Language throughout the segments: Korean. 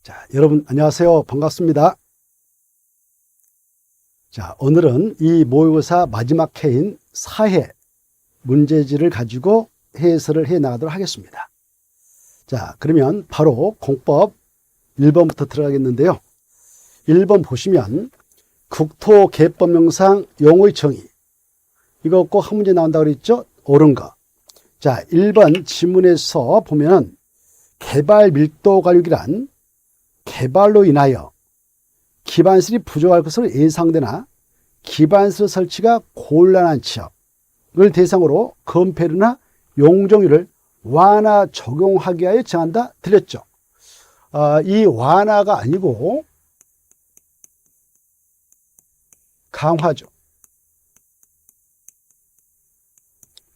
자, 여러분 안녕하세요. 반갑습니다. 자, 오늘은 이 모의고사 마지막 회인 사회 문제지를 가지고 해설을 해 나가도록 하겠습니다. 자, 그러면 바로 공법 1번부터 들어가겠는데요. 1번 보시면 국토개법령상 용어의 정의, 이거 꼭 한 문제 나온다고 그랬죠? 옳은 거. 자, 1번 지문에서 보면 개발 밀도 관리란 개발로 인하여 기반시설이 부족할 것으로 예상되나 기반시설 설치가 곤란한 지역을 대상으로 건폐율이나 용적률을 완화 적용하기 위하여 정한다 드렸죠. 이 완화가 아니고 강화죠.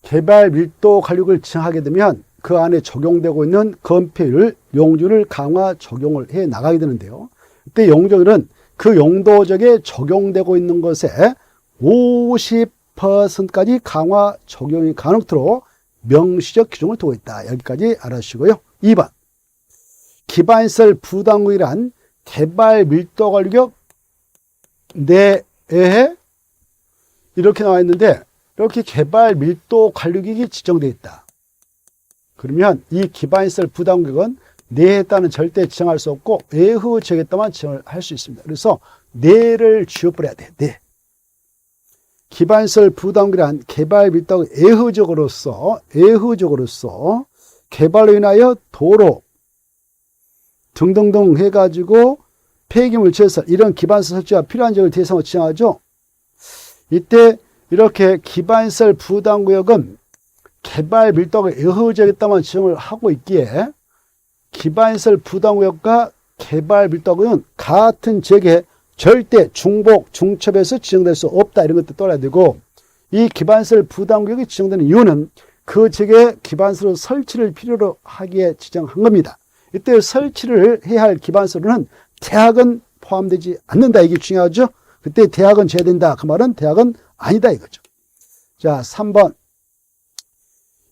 개발 밀도 관리를 정하게 되면 그 안에 적용되고 있는 건폐율, 용적률을 강화 적용을 해 나가게 되는데요. 그때 용적률은 그 용도적에 적용되고 있는 것에 50%까지 강화 적용이 가능토록 명시적 규정을 두고 있다. 여기까지 알아주시고요. 2번 기반시설 부담구역이란 개발 밀도 관리구역 내에 이렇게 나와 있는데 이렇게 개발 밀도 관리구역이 지정되어 있다. 그러면 이 기반시설 부담구역은 내에 따른 절대 지정할 수 없고 외후 지역에 따만 지정을 할 수 있습니다. 그래서 내를 지워버려야 돼. 내. 기반시설 부담구역이란 개발 밀도 외후적으로서 개발로 인하여 도로 등등등 해가지고 폐기물 제설 이런 기반시설 설치가 필요한 지역을 대상으로 지정하죠. 이때 이렇게 기반시설 부담구역은 개발 밀도가 외후지역에 따만 지정을 하고 있기에 기반시설 부담구역과 개발 밀도구역은 같은 지역에 절대 중복, 중첩해서 지정될 수 없다. 이런 것도 떠나야 되고, 이 기반시설 부담구역이 지정되는 이유는 그 지역에 기반시설 설치를 필요로 하기에 지정한 겁니다. 이때 설치를 해야 할 기반시설은 대학은 포함되지 않는다. 이게 중요하죠. 그때 대학은 제외된다. 그 말은 대학은 아니다 이거죠. 자, 3번.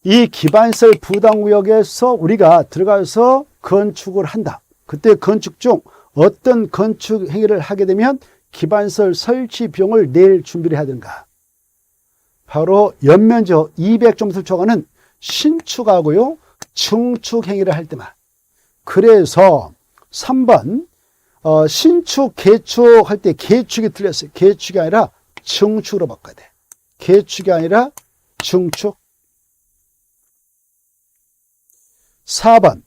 이 기반시설 부담구역에서 우리가 들어가서 건축을 한다. 그때 건축 중 어떤 건축 행위를 하게 되면 기반시설 설치 비용을 낼 준비를 해야 되는가? 바로 연면적 200제곱미터를 초과하는 신축하고요, 증축 행위를 할 때만. 그래서 3번 신축, 개축할 때 개축이 틀렸어요. 개축이 아니라 증축으로 바꿔야 돼. 개축이 아니라 증축. 4번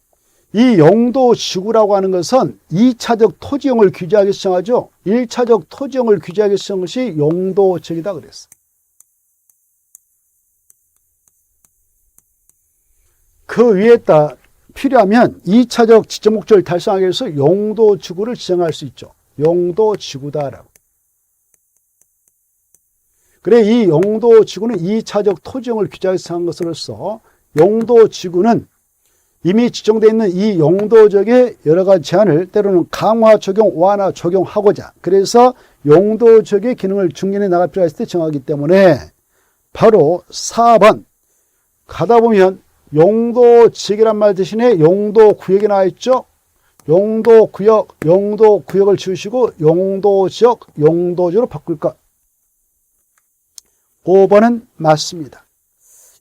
이 용도지구라고 하는 것은 2차적 토지용을 규제하기 위해서 정하죠. 1차적 토지용을 규제하기 위해서 정한 것이 용도지역이다 그랬어. 그 위에다 필요하면 2차적 지적 목적을 달성하기 위해서 용도지구를 지정할 수 있죠. 용도지구다라고. 그래, 이 용도지구는 2차적 토지용을 규제하기 위해서 정한 것으로서 용도지구는 이미 지정되어 있는 이 용도적의 여러 가지 제한을 때로는 강화 적용, 완화 적용하고자 그래서 용도적의 기능을 중견에 나갈 필요가 있을 때 정하기 때문에 바로 4번 가다 보면 용도지역이란 말 대신에 용도구역이 나와 있죠. 용도구역을 지우시고 용도지역, 용도지역으로 바꿀 것. 5번은 맞습니다.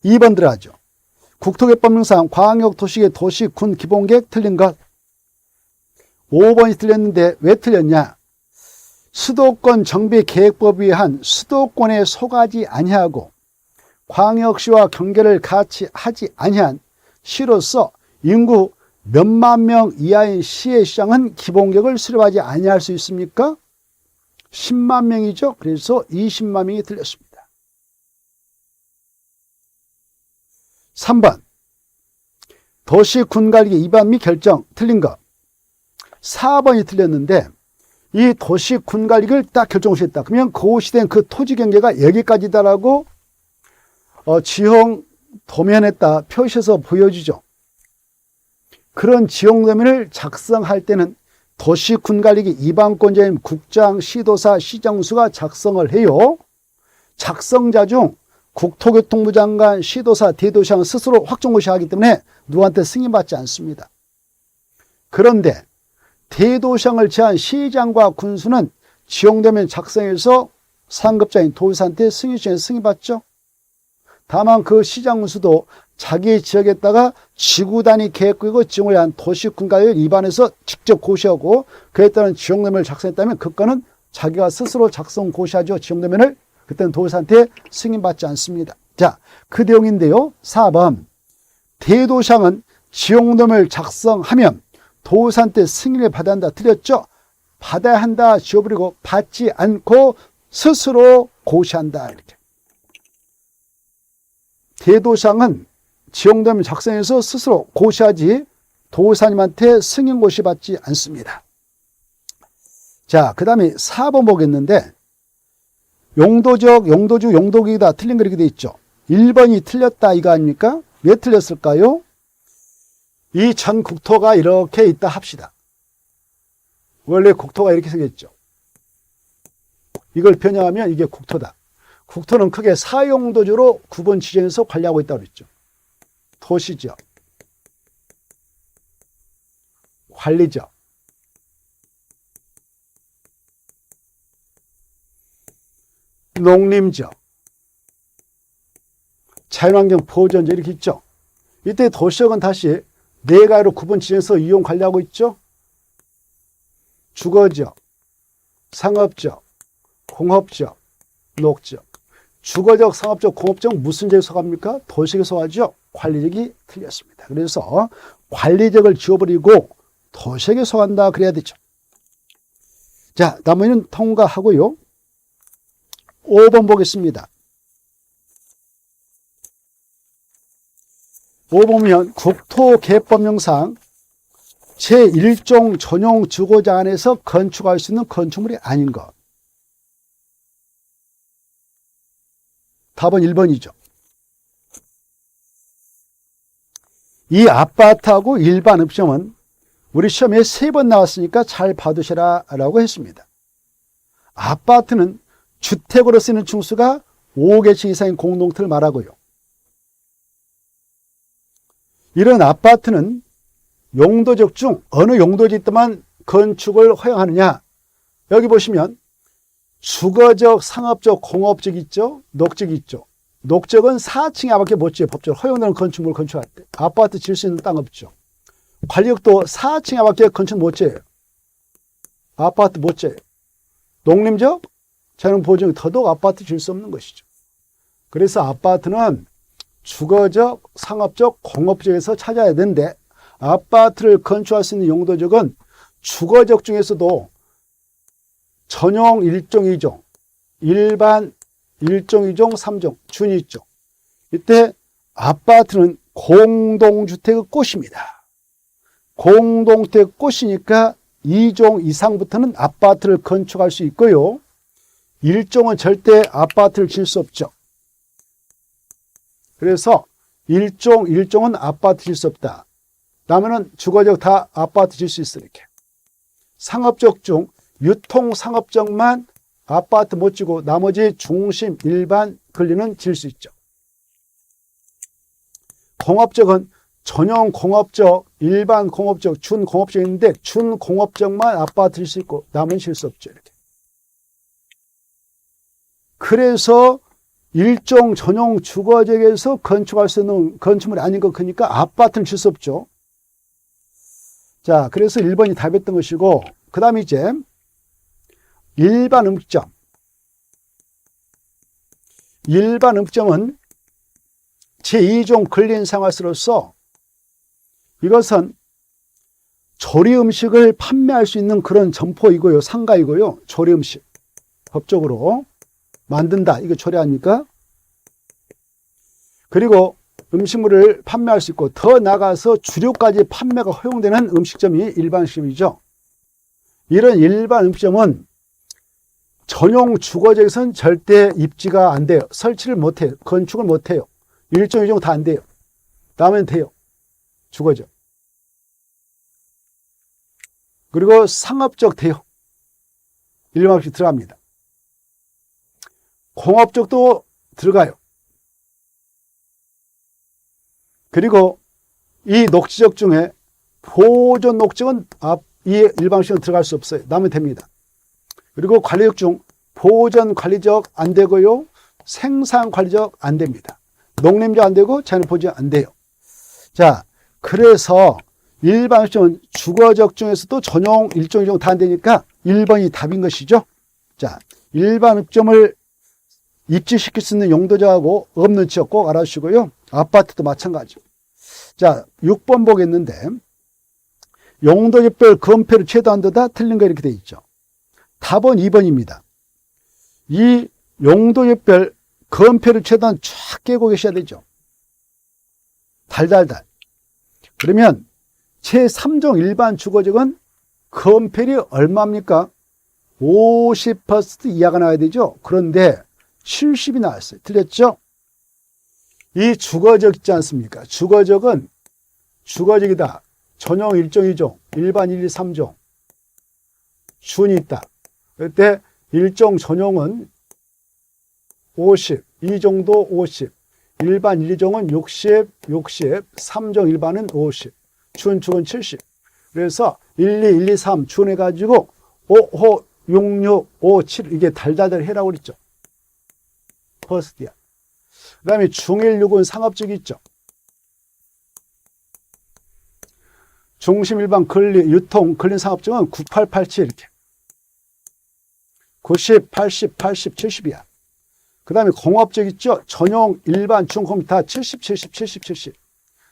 2번 들어가죠. 국토개법령상 광역도시계 도시군 기본계획 틀린 것. 5번이 틀렸는데 왜 틀렸냐? 수도권 정비계획법에 의한 수도권에 속하지 아니하고 광역시와 경계를 같이 하지 아니한 시로서 인구 몇만 명 이하인 시의 시장은 기본계획을 수립하지 아니할 수 있습니까? 10만 명이죠. 그래서 20만 명이 틀렸습니다. 3번 도시군관리 입안 및 결정 틀린 거. 4번이 틀렸는데 이 도시군관리를 딱 결정하셨다. 그러면 그 시대엔 그 토지 경계가 여기까지다라고 지형 도면에다 표시해서 보여주죠. 그런 지형 도면을 작성할 때는 도시군관리 입안권자인 국장, 시도사, 시정수가 작성을 해요. 작성자 중 국토교통부 장관, 시도사, 대도시장 스스로 확정고시하기 때문에 누구한테 승인받지 않습니다. 그런데 대도시장을 제한 시장과 군수는 지용도면 작성해서 상급자인 도지사한테 승인시에 승인받죠. 다만 그 시장 군수도 자기 지역에다가 지구 단위 계획 그리고 지용을 위한 도시 군가를 위반해서 직접 고시하고 그에 따른 지용도면을 작성했다면 그 건은 자기가 스스로 작성 고시하죠. 지용도면을. 그때는 도지사한테 승인받지 않습니다. 자, 그 내용인데요. 4번. 대도시장은 지용도면을 작성하면 도지사한테 승인을 받아야 한다. 틀렸죠? 받아야 한다 지워버리고 받지 않고 스스로 고시한다. 이렇게. 대도시장은 지용도면 작성해서 스스로 고시하지 도지사님한테 승인 고시 받지 않습니다. 자, 그 다음에 4번 보겠는데 용도적, 용도주, 용도기다 틀린 거 이렇게 돼 있죠. 1번이 틀렸다 이거 아닙니까? 왜 틀렸을까요? 이 전 국토가 이렇게 있다 합시다. 원래 국토가 이렇게 생겼죠. 이걸 변형하면 이게 국토다. 국토는 크게 사용도주로 구분 지정해서 관리하고 있다고 그랬죠. 도시죠. 관리죠. 농림죠. 자연환경 보존죠. 이렇게 있죠. 이때 도시역은 다시 네 가지로 구분 지정해서 이용 관리하고 있죠. 주거죠. 상업죠. 공업죠. 녹죠. 주거적, 상업적, 공업적 무슨 지역에 속합니까? 도시역에 속하죠. 관리적이 틀렸습니다. 그래서 관리적을 지워버리고 도시역에 속한다 그래야 되죠. 자, 나머지는 통과하고요. 5번 보겠습니다. 5번은 국토개법령상 제1종 전용 주거자 안에서 건축할 수 있는 건축물이 아닌 것. 답은 1번이죠. 이 아파트하고 일반 읍점은 우리 시험에 3번 나왔으니까 잘 봐두시라 라고 했습니다. 아파트는 주택으로 쓰이는 층수가 5개층 이상인 공동택을 말하고요. 이런 아파트는 용도적 중 어느 용도지 있다만 건축을 허용하느냐. 여기 보시면 주거적, 상업적, 공업적 있죠. 녹적 있죠. 녹적은 4층에 밖에 못 지어요. 법적으로 허용되는 건축물을 건축할 때. 아파트 지을 수 있는 땅 없죠. 관리역도 4층에 밖에 건축 못 지어요. 아파트 못 지어요. 농림적, 자연 보증 더더욱 아파트 지을 수 없는 것이죠. 그래서 아파트는 주거적, 상업적, 공업적에서 찾아야 되는데 아파트를 건축할 수 있는 용도적은 주거적 중에서도 전용 1종, 2종, 일반 1종, 2종, 3종, 준이 있죠. 이때 아파트는 공동주택의 꽃입니다. 공동주택 꽃이니까 2종 이상부터는 아파트를 건축할 수 있고요. 1종은 절대 아파트를 지을 수 없죠. 그래서 1종, 1종은 아파트 지을 수 없다. 남은 주거적 다 아파트 지을 수 있어 이렇게. 상업적 중 유통상업적만 아파트 못 지고 나머지 중심, 일반, 근리는 지을 수 있죠. 공업적은 전용 공업적, 일반 공업적, 준공업적 있는데 준공업적만 아파트 지을 수 있고 남은 지을 수 없죠. 이렇게. 그래서 일종 전용 주거지역에서 건축할 수 있는 건축물이 아닌 것 그러니까 아파트는 지을 수 없죠. 자, 그래서 1번이 답이었던 것이고 그 다음에 이제 일반 음식점. 일반 음식점은 제2종 근린생활시로서 이것은 조리 음식을 판매할 수 있는 그런 점포이고요. 상가이고요. 조리 음식. 법적으로 만든다. 이거 조리 아닙니까? 그리고 음식물을 판매할 수 있고 더 나아가서 주류까지 판매가 허용되는 음식점이 일반 음식점이죠. 이런 일반 음식점은 전용 주거지역에서는 절대 입지가 안 돼요. 설치를 못 해요. 건축을 못 해요. 1종, 2종 다 안 돼요. 나면 돼요. 주거지역. 그리고 상업적 돼요. 일반 음식 들어갑니다. 공업적도 들어가요. 그리고 이 녹지적 중에 보존 녹지역은 이 일반시는 들어갈 수 없어요. 나면 됩니다. 그리고 관리적 중 보전 관리적 안 되고요. 생산 관리적 안 됩니다. 농림적 안 되고 자연 보전 안 돼요. 자, 그래서 일반시는 주거적 중에서도 전용, 일종, 이종 다 안 되니까 1번이 답인 것이죠. 자, 일반업종을 입지시킬 수 있는 용도자하고 없는 지역 꼭 알아주시고요. 아파트도 마찬가지죠. 자, 6번 보겠는데 용도지별 건폐를 최소한도다 틀린 거 이렇게 돼 있죠. 답은 2번입니다. 이 용도지별 건폐를 최대한 쫙 깨고 계셔야 되죠. 달달달. 그러면 제3종 일반 주거지역은 건폐율이 얼마입니까? 50% 이하가 나와야 되죠. 그런데 70이 나왔어요. 틀렸죠? 이 주거지역 있지 않습니까? 주거지역은 주거지역이다. 전용 1종, 2종, 일반 1, 2, 3종. 준이 있다. 그때 1종 전용은 50, 2종도 50, 일반 1, 2종은 60, 60, 3종 일반은 50, 준, 축은 70. 그래서 1, 2, 1, 2, 3 준해가지고 5, 5, 6, 6, 5, 7 이게 달달달 해라고 그랬죠. 퍼스트야. 그 다음에 중1, 6은 상업적이 있죠. 중심 일반 근리, 유통, 근린 상업적은 9887 이렇게. 90, 80, 80, 70이야. 그 다음에 공업적 있죠. 전용, 일반, 중공 다 70, 70, 70, 70.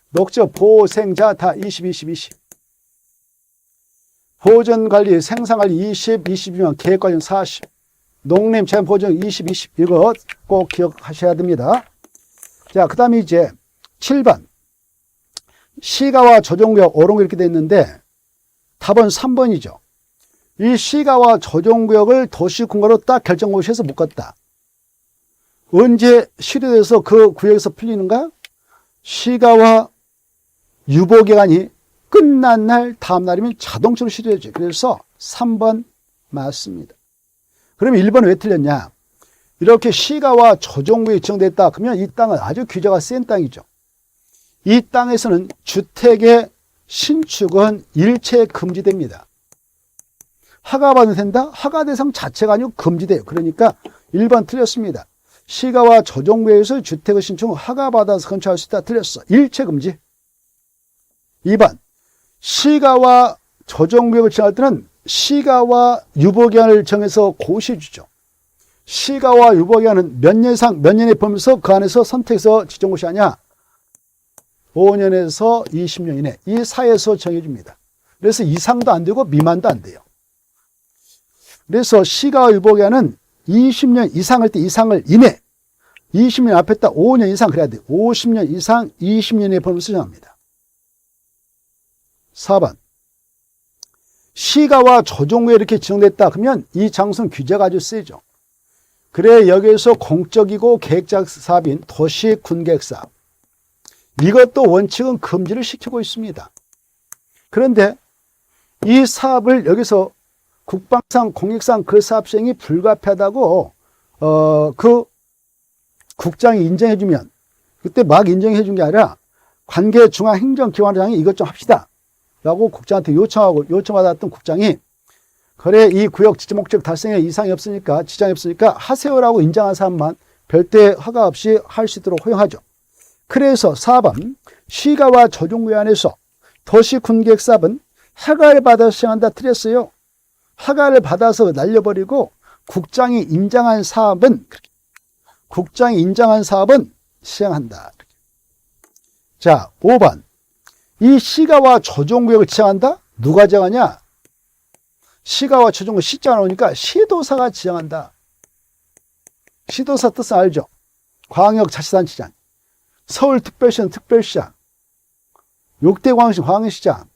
녹적, 보생자 다 20, 20, 20. 보전관리, 생산관리 20, 20이면 계획관리 40. 농림, 자연보전 20, 20. 이거 꼭 기억하셔야 됩니다. 자, 그 다음에 이제 7번. 시가와 조정구역 옳은 거 이렇게 돼 있는데 답은 3번이죠. 이 시가와 조정구역을 도시군가로 딱 결정고시에서 묶었다. 언제 실효돼서 그 구역에서 풀리는가? 시가와 유보기간이 끝난 날 다음 날이면 자동적으로 실효되죠. 그래서 3번 맞습니다. 그러면 1번은 왜 틀렸냐? 이렇게 시가와 조정구역이 지정됐다. 그러면 이 땅은 아주 규제가 센 땅이죠. 이 땅에서는 주택의 신축은 일체 금지됩니다. 허가받으면 된다? 허가 대상 자체가 아니고 금지돼요. 그러니까 1번 틀렸습니다. 시가와 조정구역에서 주택의 신축은 허가받아서 건축할 수 있다. 틀렸어. 일체 금지. 2번. 시가와 조정구역을 지정할 때는 시가와 유보기한을 정해서 고시해주죠. 시가와 유보기한은 몇 년 이상, 몇 년에 보면서 그 안에서 선택해서 지정고시하냐? 5년에서 20년 이내 이 사이에서 정해줍니다. 그래서 이상도 안 되고 미만도 안 돼요. 그래서 시가와 유보기한은 20년 이상 할 때 이상을 이내 20년 앞에 딱 5년 이상 그래야 돼요. 50년 이상 20년에 보면서 정합니다. 4번. 시가와 조정구에 이렇게 지정됐다. 그러면 이 장소는 규제가 아주 세죠. 그래 여기에서 공적이고 계획적 사업인 도시 군계획 사업. 이것도 원칙은 금지를 시키고 있습니다. 그런데 이 사업을 여기서 국방상 공익상 그 사업 시행이 불가피하다고 그 국장이 인정해주면 그때 막 인정해준 게 아니라 관계 중앙행정기관장이 이것 좀 합시다 라고 국장한테 요청받았던 국장이 그래 이 구역 지정 목적 달성에 이상이 없으니까 지장이 없으니까 하세요라고 인정한 사람만 별도의 허가 없이 할 수 있도록 허용하죠. 그래서 4번 시가와 조정구역 안에서 도시군계획 사업은 허가를 받아서 시행한다 틀렸어요. 허가를 받아서 날려버리고 국장이 인정한 사업은 시행한다. 자, 5번 이 시가와 조정구역을 지정한다? 누가 정하냐? 시가와 조정구역 시자가 나오니까 시도사가 지정한다. 시도사 뜻은 알죠? 광역자치단체장, 서울특별시는 특별시장, 욕대광역시 광역시장,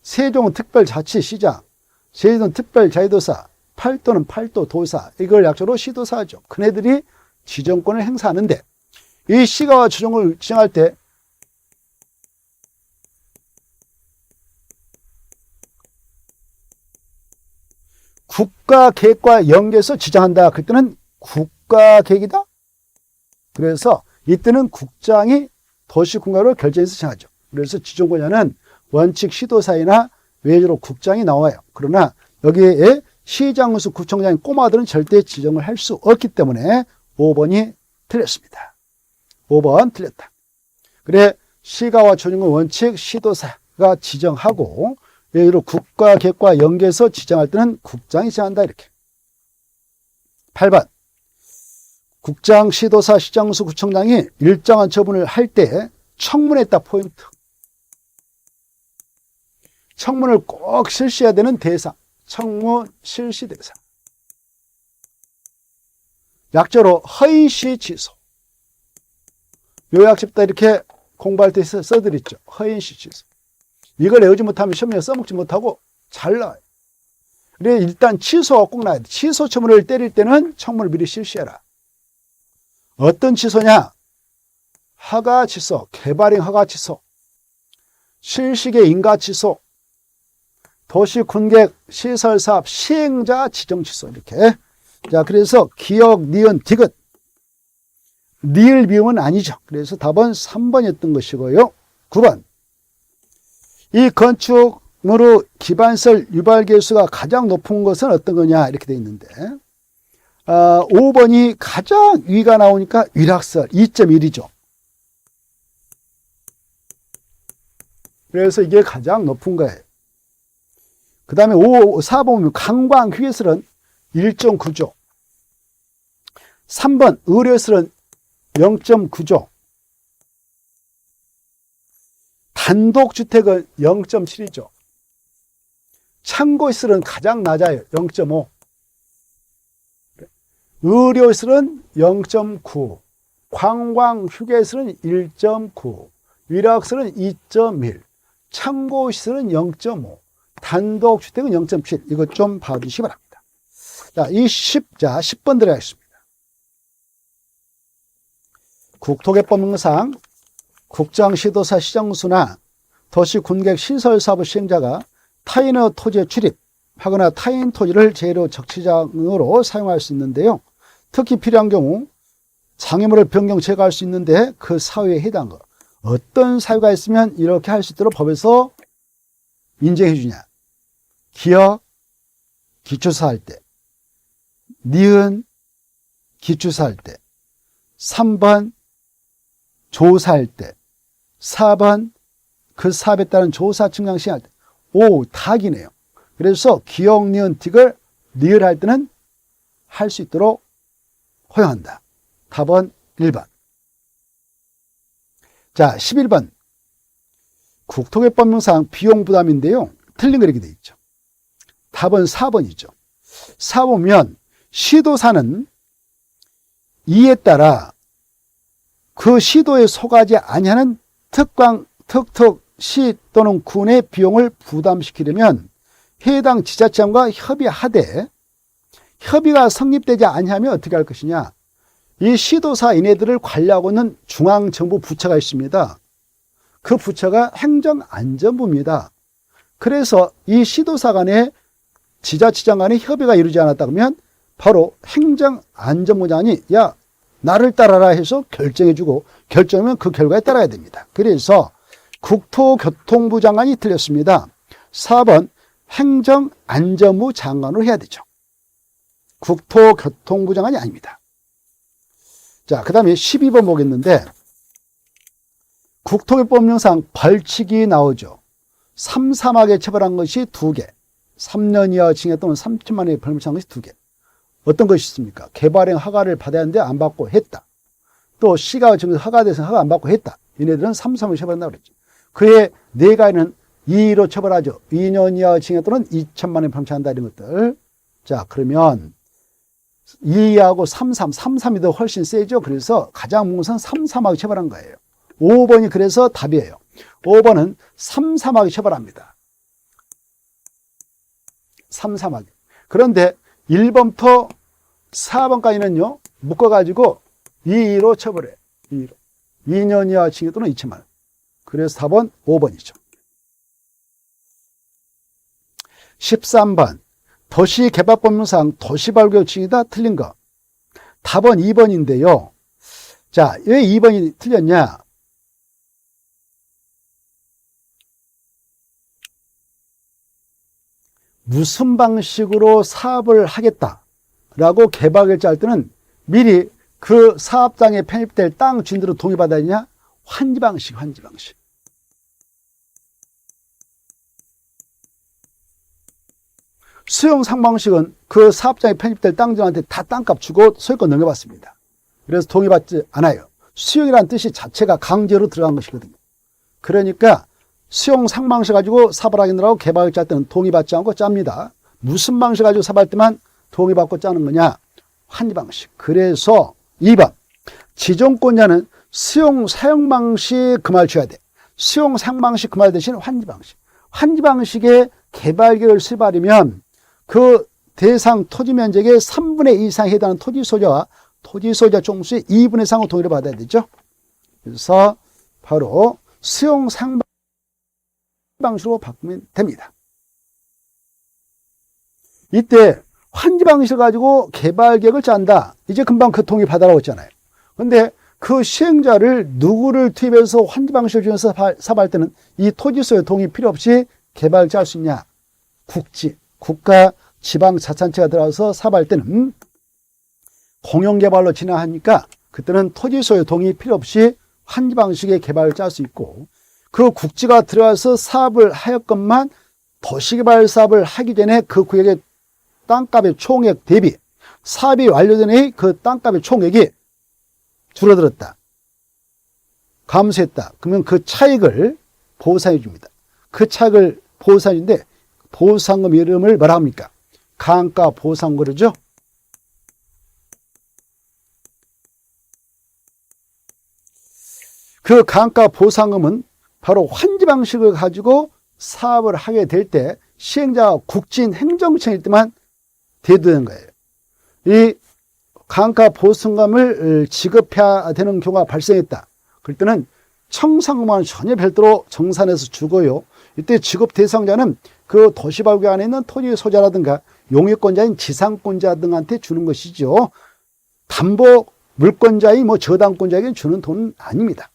세종은 특별자치시장, 제주도는 특별자치도사, 팔도는 팔도도사, 이걸 약자로 시도사죠. 그네들이 지정권을 행사하는데 이 시가와 조정구역을 지정할 때 국가계획과 연계해서 지정한다. 그때는 국가계획이다. 그래서 이때는 국장이 도시군가로 결정해서 정하죠. 그래서 지정권자는 원칙 시도사이나 외주로 국장이 나와요. 그러나 여기에 시장군수 구청장인 꼬마들은 절대 지정을 할 수 없기 때문에 5번이 틀렸습니다. 5번 틀렸다. 그래 시가와 조정의 원칙 시도사가 지정하고 외주로 국가 객과 연계해서 지정할 때는 국장이 지정한다 이렇게. 8번 국장, 시도사, 시장군수, 구청장이 일정한 처분을 할 때 청문회 딱 포인트. 청문을 꼭 실시해야 되는 대상. 청문 실시 대상. 약자로 허인시 취소. 요약집다 이렇게 공부할 때 써드렸죠. 허인시 취소. 이걸 외우지 못하면 시험에 써먹지 못하고 잘 나와요. 그래 일단 취소가 꼭 나와야 돼. 취소 처분을 때릴 때는 청문을 미리 실시해라. 어떤 취소냐? 허가 취소, 개발행 허가 취소, 실시계 인가 취소, 도시 군객 시설 사업 시행자 지정 취소 이렇게. 자, 그래서 기역, 니은, 디귿. 니을 비음은 아니죠. 그래서 답은 3번이었던 것이고요. 9번. 이 건축물의 기반설 유발 계수가 가장 높은 것은 어떤 거냐 이렇게 되어 있는데 5번이 가장 위가 나오니까 위락설 2.1이죠. 그래서 이게 가장 높은 거예요. 그 다음에 4번 관광 휴게설은 1.9조. 3번 의료설은 0.9조. 단독주택은 0.7이죠. 창고시설은 가장 낮아요. 0.5. 의료시설은 0.9, 관광휴게시설은 1.9, 위락시설은 2.1, 창고시설은 0.5, 단독주택은 0.7. 이거 좀 봐주시기 바랍니다. 자, 10번 들어가겠습니다. 국토개법령상 국장, 시도사, 시장군수나 도시 군객 시설사업 시행자가 타인의 토지에 출입하거나 타인 토지를 재료 적치장으로 사용할 수 있는데요. 특히 필요한 경우 장애물을 변경 제거할 수 있는데 그 사유에 해당한 것. 어떤 사유가 있으면 이렇게 할 수 있도록 법에서 인정해 주냐. 기역, 기초사 할 때. 니은, 기초사 할 때. 3번, 조사할 때. 4번, 그 사업에 따른 조사 측량 시행할 때. 오, 닭이네요. 그래서 기역, 니은, 틱을 니을 할 때는 할 수 있도록 허용한다. 답은 1번. 자, 11번. 국토개법령상 비용 부담인데요. 틀린 거 이렇게 돼 있죠. 답은 4번이죠. 4번면 시도사는 이에 따라 그 시도에 속하지 아니하는 시 또는 군의 비용을 부담시키려면 해당 지자체장과 협의하되 협의가 성립되지 아니하면 어떻게 할 것이냐. 이 시도사 이네들을 관리하고 있는 중앙정부 부처가 있습니다. 그 부처가 행정안전부입니다. 그래서 이 시도사 간에 지자체장 간에 협의가 이루어지지 않았다 그러면 바로 행정안전부장이 야 나를 따라라 해서 결정해주고 결정하면 그 결과에 따라야 됩니다. 그래서 국토교통부 장관이 틀렸습니다. 4번 행정안전부 장관으로 해야 되죠. 국토교통부 장관이 아닙니다. 자, 그 다음에 12번 보겠는데 국토개법령상 벌칙이 나오죠. 삼삼하게 처벌한 것이 2개. 3년 이하 징역 또는 3천만 원의 벌금을 처한 것이 2개. 어떤 것이 있습니까? 개발행 허가를 받아야 하는데 안 받고 했다. 또 시가 정해서 허가돼서 허가 안 받고 했다. 얘네들은 3.3을 처벌한다고 그랬죠. 그의 4가지는 2로 처벌하죠. 2년 이하 징역 또는 2천만 원의 벌금을 처한다 이런 것들. 자, 그러면 2하고 3.3이 더 훨씬 세죠. 그래서 가장 무서운 3.3하게 처벌한 거예요. 5번이 그래서 답이에요. 5번은 3.3하게 처벌합니다. 3.3하게. 그런데 1번부터 4번까지는요, 묶어가지고 2로 처벌해요. 2로. 2년 이하 징역 또는 2천만 원. 그래서 답은 5번이죠. 13번. 도시개발법령상 도시발교칙이다 틀린 거. 답은 2번인데요. 자, 왜 2번이 틀렸냐? 무슨 방식으로 사업을 하겠다라고 개발계획을 짤 때는 미리 그 사업장에 편입될 땅 주인들은 동의받아야 되냐? 환지 방식. 수용 상방식은 그 사업장에 편입될 땅주한테 다 땅값 주고 소유권 넘겨받습니다. 그래서 동의받지 않아요. 수용이라는 뜻이 자체가 강제로 들어간 것이거든요. 그러니까 수용 상방식 가지고 사업을 하겠느라고 개발계획 짤 때는 동의받지 않고 짭니다. 무슨 방식 가지고 사업할 때만 동의받고 짜는 거냐? 환지 방식. 그래서 2번 지정권자는 수용 사용 방식 그 말 줘야 돼. 수용 사용 방식 그 말 대신 환지 방식. 환지 방식의 개발계획을 수립하려면 그 대상 토지 면적의 3분의 2 이상에 해당하는 토지 소유자와 토지 소유자 종수의 2분의 3을 동의를 받아야 되죠. 그래서 바로 수용 사용 방식으로 바꾸면 됩니다. 이때 환지 방식을 가지고 개발계획을 짠다. 이제 금방 그 동의 받아라고 했잖아요. 그런데 그 시행자를 누구를 투입해서 환지 방식을 중에서 사업할 때는 이 토지 소유 동의 필요 없이 개발자 할 수 있냐? 국지, 국가, 지방 자치단체가 들어가서 사업할 때는 공영개발로 진행하니까 그때는 토지 소유 동의 필요 없이 환지 방식의 개발을 짤 수 있고 그 국지가 들어가서 사업을 하였건만 도시개발 사업을 하기 전에 그 구역의 땅값의 총액 대비 사업이 완료전에 그 땅값의 총액이 줄어들었다. 감소했다. 그러면 그 차익을 보상해 줍니다. 그 차익을 보상해 주는데 보상금 이름을 뭐라 합니까? 감가 보상 그러죠. 그 감가 보상금은 바로 환지 방식을 가지고 사업을 하게 될 때 시행자가 국진 행정청일 때만 대두되는 거예요. 이 감가 보상금을 지급해야 되는 경우가 발생했다. 그럴 때는 청산금은 전혀 별도로 정산해서 주고요. 이때 지급 대상자는 그 도시발굴 안에 있는 토지 소유자라든가 용익권자인 지상권자 등한테 주는 것이죠. 담보 물권자인 저당권자에게 주는 돈은 아닙니다.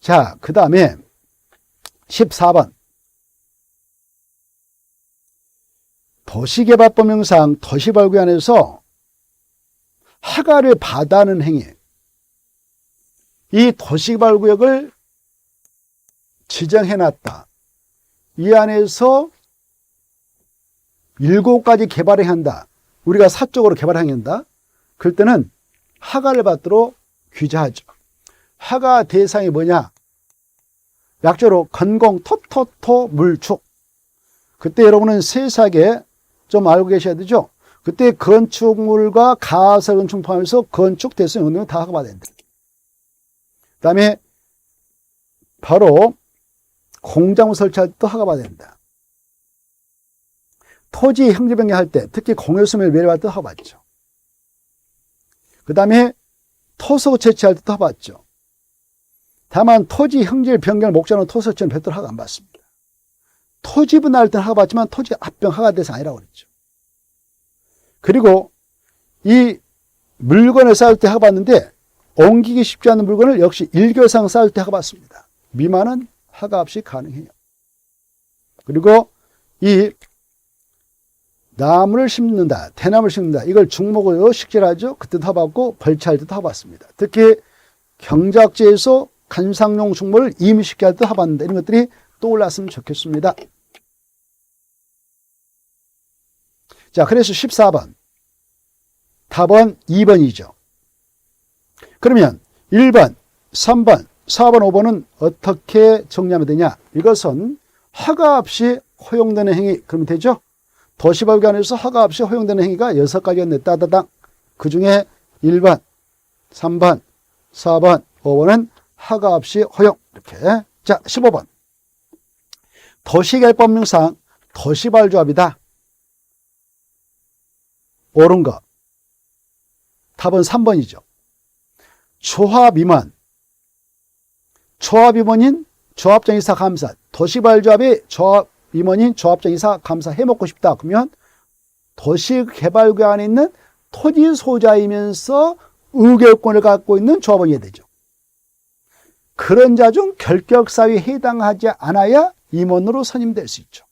자, 그 다음에 14번. 도시개발법령상 도시발굴안에서 허가를 받아는 행위. 이 도시개발구역을 지정해놨다. 이 안에서 7가지 개발을 한다. 우리가 사적으로 개발을 한다. 그럴 때는 허가를 받도록 규제하죠. 허가 대상이 뭐냐? 약자로 건공 토토토 물축. 그때 여러분은 세세하게 좀 알고 계셔야 되죠. 그때 건축물과 가설 건축 포함해서 건축 대상 운동을 다 허가받아야 된다. 그 다음에 바로 공장을 설치할 때도 허가받아야 된다. 토지 형질 변경할 때 특히 공유수매를 매립할 때도 허가받죠. 그 다음에 토소 채취할 때도 허가받죠. 다만 토지 형질 변경을 목적으로 토소 채취는 별도로 허가 안 받습니다. 토지 분할할 때는 허가받지만 토지 합병 허가 대상 아니라고 그랬죠. 그리고 이 물건을 쌓을 때 허가받는데 옮기기 쉽지 않은 물건을 역시 1개월 이상 쌓을 때 허가받습니다. 미만은 허가 없이 가능해요. 그리고 이 나무를 심는다, 대나무를 심는다, 이걸 중목으로 식재하죠. 그때도 허가받고 벌채할 때도 허가받습니다. 특히 경작지에서 관상용 중목을 임식할 때도 허가받는다. 이런 것들이 떠올랐으면 좋겠습니다. 자, 그래서 14번. 답은 2번이죠. 그러면 1번, 3번, 4번, 5번은 어떻게 정리하면 되냐? 이것은 허가 없이 허용되는 행위, 그러면 되죠? 도시발굴안에서 허가 없이 허용되는 행위가 6가지였네. 따다당. 그 중에 1번, 3번, 4번, 5번은 허가 없이 허용. 이렇게. 자, 15번. 도시개발법령상 도시발조합이다. 옳은 거. 답은 3번이죠. 조합임원. 조합임원인 조합장이사 감사. 도시발조합의 조합임원인 조합장이사 감사 해먹고 싶다. 그러면 도시개발구 안에 있는 토지 소유자이면서 의결권을 갖고 있는 조합원이 되죠. 그런 자 중 결격사유에 해당하지 않아야 임원으로 선임될 수 있죠.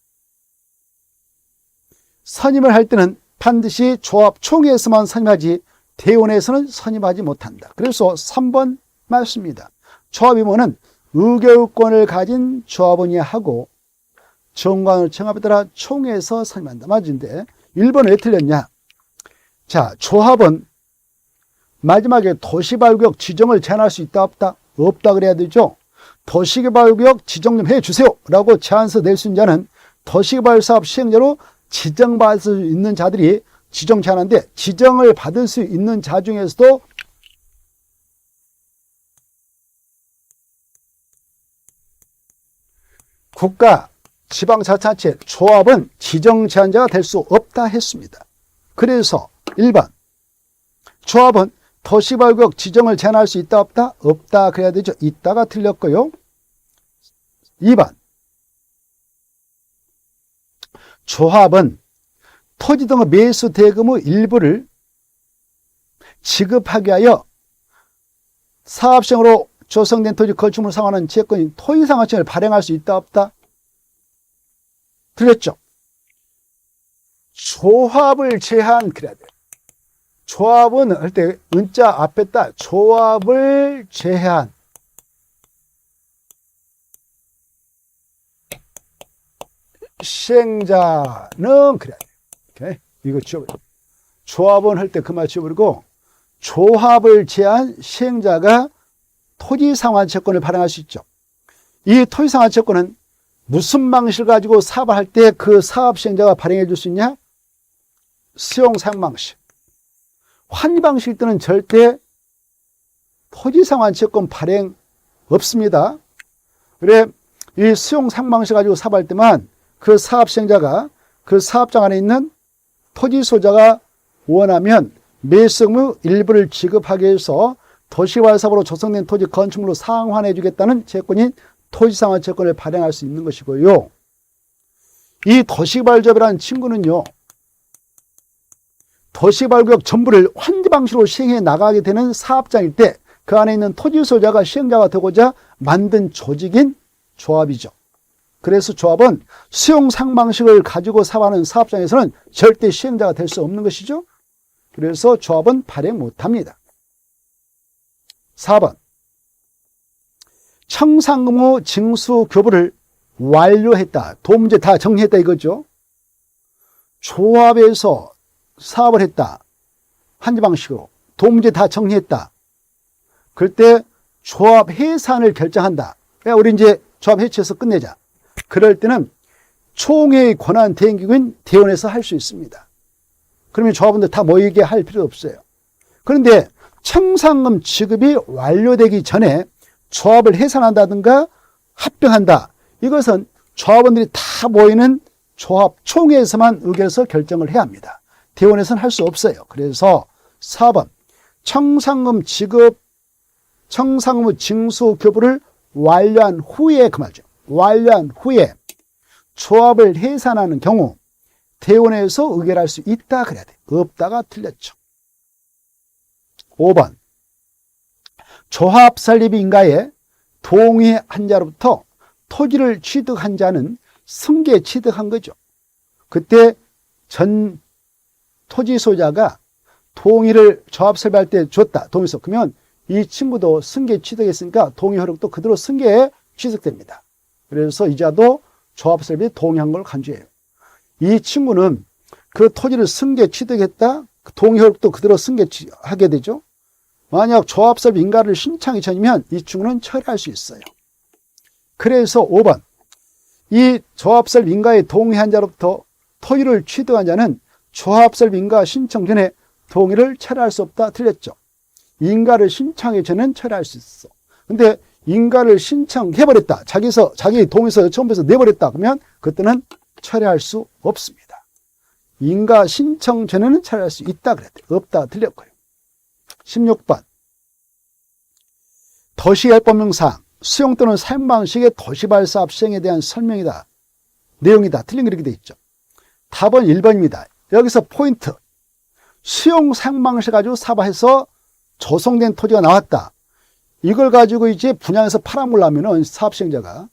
선임을 할 때는 반드시 조합 총회에서만 선임하지 대원에서는 선임하지 못한다. 그래서 3번 맞습니다. 조합임원은 의결권을 가진 조합원이 하고 정관을 청합에 따라 총회에서 선임한다. 맞은데 1번 왜 틀렸냐? 자, 조합은 마지막에 도시개발구역 지정을 제한할 수 있다 없다? 없다 그래야 되죠. 도시개발구역 지정 좀 해주세요 라고 제안서 낼 수 있는 자는 도시개발사업 시행자로 지정받을 수 있는 자들이 지정 제한하는데, 지정을 받을 수 있는 자 중에서도 국가, 지방자치단체, 조합은 지정 제한자가 될 수 없다 했습니다. 그래서 1번 조합은 도시개발구역 지정을 제한할 수 있다 없다? 없다 그래야 되죠. 있다가 틀렸고요. 2번 조합은 토지 등의 매수 대금의 일부를 지급하기 위하여 사업시행으로 조성된 토지 건축물을 상환하는 지역권인 토지상환청을 발행할 수 있다 없다? 틀렸죠. 조합을 제한 그래야 돼요. 조합은 할 때 은자 앞에다 조합을 제한. 시행자는 그래야 돼요. 오케이? 이거 지워버려. 조합은 할 때 그 말 지워버리고 조합을 제한 시행자가 토지상환채권을 발행할 수 있죠. 이 토지상환채권은 무슨 방식을 가지고 사업을 할 때 그 사업 시행자가 발행해 줄 수 있냐? 수용사용 방식. 환위 방식일 때는 절대 토지상환채권 발행 없습니다. 그래, 이 수용사용 방식 가지고 사업할 때만 그 사업 시행자가 그 사업장 안에 있는 토지 소유자가 원하면 매수의 일부를 지급하게 해서 도시개발 사업으로 조성된 토지 건축물로 상환해 주겠다는 채권인 토지상환 채권을 발행할 수 있는 것이고요. 이 도시개발조합이라는 친구는요, 도시개발구역 전부를 환지 방식으로 시행해 나가게 되는 사업장일 때 그 안에 있는 토지 소유자가 시행자가 되고자 만든 조직인 조합이죠. 그래서 조합은 수용상 방식을 가지고 사업하는 사업장에서는 절대 시행자가 될 수 없는 것이죠. 그래서 조합은 발행 못합니다. 4번 청산금호 징수 교부를 완료했다. 도문제 다 정리했다 이거죠. 조합에서 사업을 했다. 환지 방식으로. 도문제 다 정리했다. 그럴 때 조합 해산을 결정한다. 우리 이제 조합 해체해서 끝내자. 그럴 때는 총회의 권한 대행기구인 대원에서 할 수 있습니다. 그러면 조합원들 다 모이게 할 필요 없어요. 그런데 청산금 지급이 완료되기 전에 조합을 해산한다든가 합병한다. 이것은 조합원들이 다 모이는 조합 총회에서만 의결해서 결정을 해야 합니다. 대원에서는 할 수 없어요. 그래서 4번 청산금 지급, 청산금 징수 교부를 완료한 후에 그 말이죠. 완료한 후에 조합을 해산하는 경우 대원에서 의결할 수 있다 그래야 돼. 없다가 틀렸죠. 5번 조합 설립 인가에 동의한 자로부터 토지를 취득한 자는 승계 취득한 거죠. 그때 전 토지 소유자가 동의를 조합 설립할 때 줬다. 동의서. 그러면 이 친구도 승계 취득했으니까 동의 효력도 그대로 승계에 취득됩니다. 그래서 이자도 조합 설립에 동의한 걸 간주해요. 이 친구는 그 토지를 승계 취득했다. 동의 효력도 그대로 승계하게 되죠. 만약 조합 설립 인가를 신청이 전이면 이 친구는 처리할 수 있어요. 그래서 5번 이 조합 설립 인가에 동의한 자로부터 토지를 취득한 자는 조합 설립 인가 신청 전에 동의를 처리할 수 없다. 틀렸죠. 인가를 신청하기 전에는 처리할 수 있어. 근데 인가를 신청해버렸다. 자기 동의서 처음부터 내버렸다. 그러면 그때는 처리할 수 없습니다. 인가 신청 전에는 처리할 수 있다. 그랬대. 없다. 틀렸고요. 16번 도시개발법령상 수용 또는 사용 방식의 도시개발 사업 시행에 대한 설명이다. 내용이다. 틀린 게 이렇게 돼 있죠. 답은 1번입니다. 여기서 포인트. 수용 사용 방식 가지고 사업해서 조성된 토지가 나왔다. 이걸 가지고 이제 분양해서 팔아먹으려면은 사업 시행자가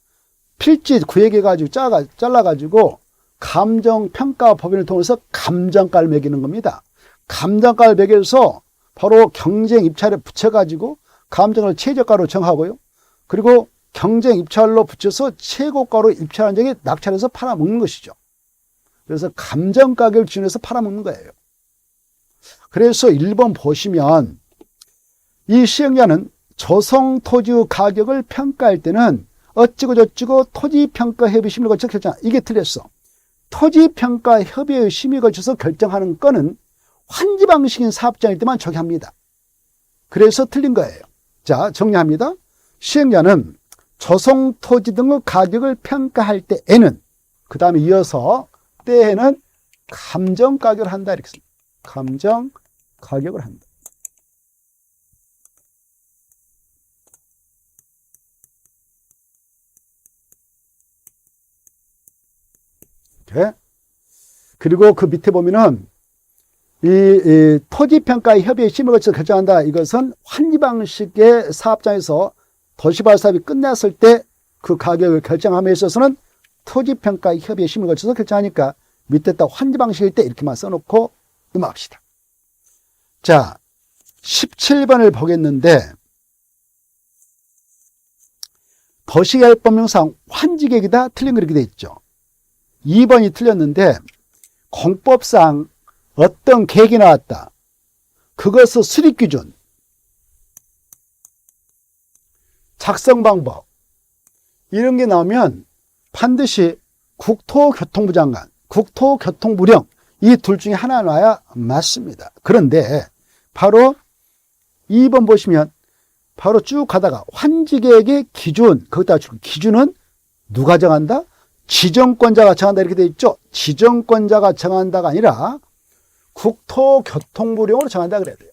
필지 구획해가지고 잘라가지고 감정평가법인을 통해서 감정가를 매기는 겁니다. 감정가를 매겨서 바로 경쟁 입찰에 붙여가지고 감정을 최저가로 정하고요. 그리고 경쟁 입찰로 붙여서 최고가로 입찰한 적이 낙찰해서 팔아먹는 것이죠. 그래서 감정가격을 기준해서 팔아먹는 거예요. 그래서 1번 보시면 이 시행자는 조성토지 가격을 평가할 때는 어찌고 저찌고 토지평가협의 심의를 거쳐 결정. 이게 틀렸어. 토지평가협의회 심의를 거쳐서 결정하는 건은 환지 방식인 사업장일 때만 적용합니다. 그래서 틀린 거예요. 자, 정리합니다. 시행자는 조성토지 등의 가격을 평가할 때에는, 그 다음에 이어서 때에는 감정가격을 한다. 이렇게 씁니다. 감정가격을 한다. 이렇게. 그리고 그 밑에 보면은 이 토지평가협의회 심의를 거쳐서 결정한다. 이것은 환지 방식의 사업장에서 도시발 사업이 끝났을 때 그 가격을 결정함에 있어서는 토지평가협의회 심의를 거쳐서 결정하니까 밑에 딱 환지 방식일 때 이렇게만 써놓고 넘어갑시다. 자, 17번을 보겠는데 도시계획법령상 환지계획이다 틀린 거 이렇게 돼 있죠. 2번이 틀렸는데 공법상 어떤 계획이 나왔다. 그것의 수립기준, 작성 방법 이런 게 나오면 반드시 국토교통부 장관, 국토교통부령 이 둘 중에 하나 나와야 맞습니다. 그런데 바로 2번 보시면 바로 쭉 가다가 환지계획의 기준, 거기다 기준은 누가 정한다? 지정권자가 정한다 이렇게 돼 있죠. 지정권자가 정한다가 아니라 국토교통부령으로 정한다 그래야 돼요.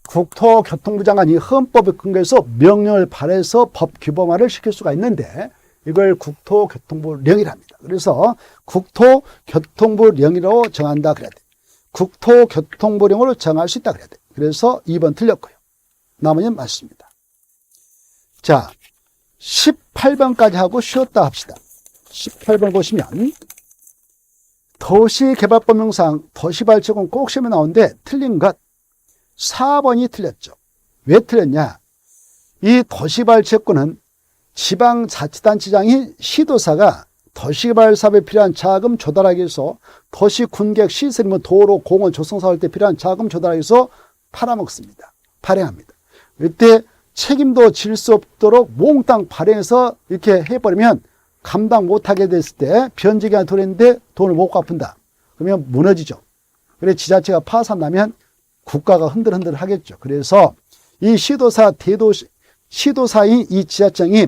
국토교통부 장관이 헌법에 근거해서 명령을 발해서 법 규범화를 시킬 수가 있는데 이걸 국토교통부령이랍니다. 그래서 국토교통부령으로 정한다 그래야 돼요. 국토교통부령으로 정할 수 있다 그래야 돼요. 그래서 2번 틀렸고요. 나머지는 맞습니다. 자, 18번까지 하고 쉬었다 합시다. 18번 보시면 도시개발법령상 도시발전권 꼭 시험에 나오는데 틀린 것 4번이 틀렸죠. 왜 틀렸냐? 이 도시발전권은 지방자치단체장인 시도사가 도시개발 사업에 필요한 자금 조달하기 위해서 도시군객 시설이면 도로, 공원, 조성사업할 때 필요한 자금 조달하기 위해서 팔아먹습니다. 발행합니다. 이때 책임도 질 수 없도록 몽땅 발행해서 이렇게 해버리면 감당 못하게 됐을 때 변제기간이 돌았는데 돈을 못 갚는다. 그러면 무너지죠. 그래서 지자체가 파산나면 국가가 흔들흔들 하겠죠. 그래서 이 시도사인 이 지자청이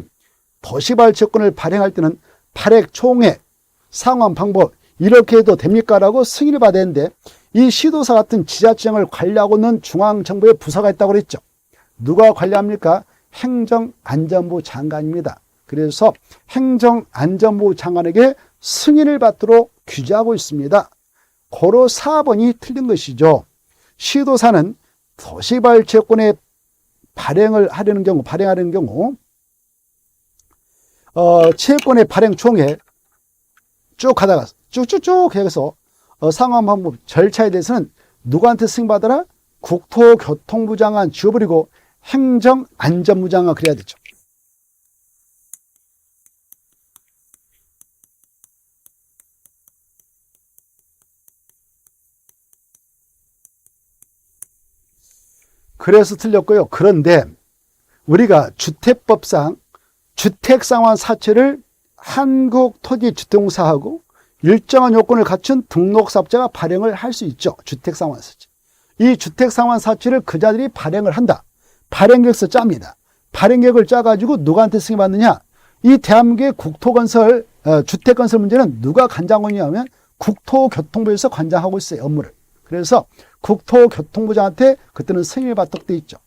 도시발전권을 발행할 때는 발행 총액, 상환 방법 이렇게 해도 됩니까? 라고 승인을 받아야 되는데 이 시도사 같은 지자청을 관리하고 있는 중앙정부의 부서가 있다고 그랬죠. 누가 관리합니까? 행정안전부 장관입니다. 그래서 행정안전부 장관에게 승인을 받도록 규제하고 있습니다. 고로 4번이 틀린 것이죠. 시도사는 도시발전권에 발행하려는 경우 채권의 발행 총액 쭉 가다가 쭉쭉쭉 해서 상환 방법 절차에 대해서는 누구한테 승인받아라? 국토교통부 장관 지워버리고 행정안전부 장관 그래야 되죠. 그래서 틀렸고요. 그런데 우리가 주택법상 주택상환 사채를 한국토지주택공사하고 일정한 요건을 갖춘 등록사업자가 발행을 할 수 있죠. 주택상환 사채. 이 주택상환 사채를 그자들이 발행을 한다. 발행계획서 짭니다. 발행계획을 짜가지고 누구한테 승인받느냐? 이 대한민국의 국토건설, 주택건설 문제는 누가 관장하고 있냐면 국토교통부에서 관장하고 있어요. 업무를. 그래서 국토교통부장한테 그때는 승인을 받도록 돼 있죠.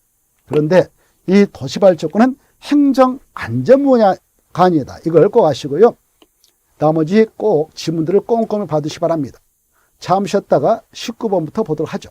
그런데 이 도시발전권은 행정안전부장관이다. 이걸 꼭 아시고요. 나머지 꼭 지문들을 꼼꼼히 받으시 바랍니다. 잠시 쉬었다가 19번부터 보도록 하죠.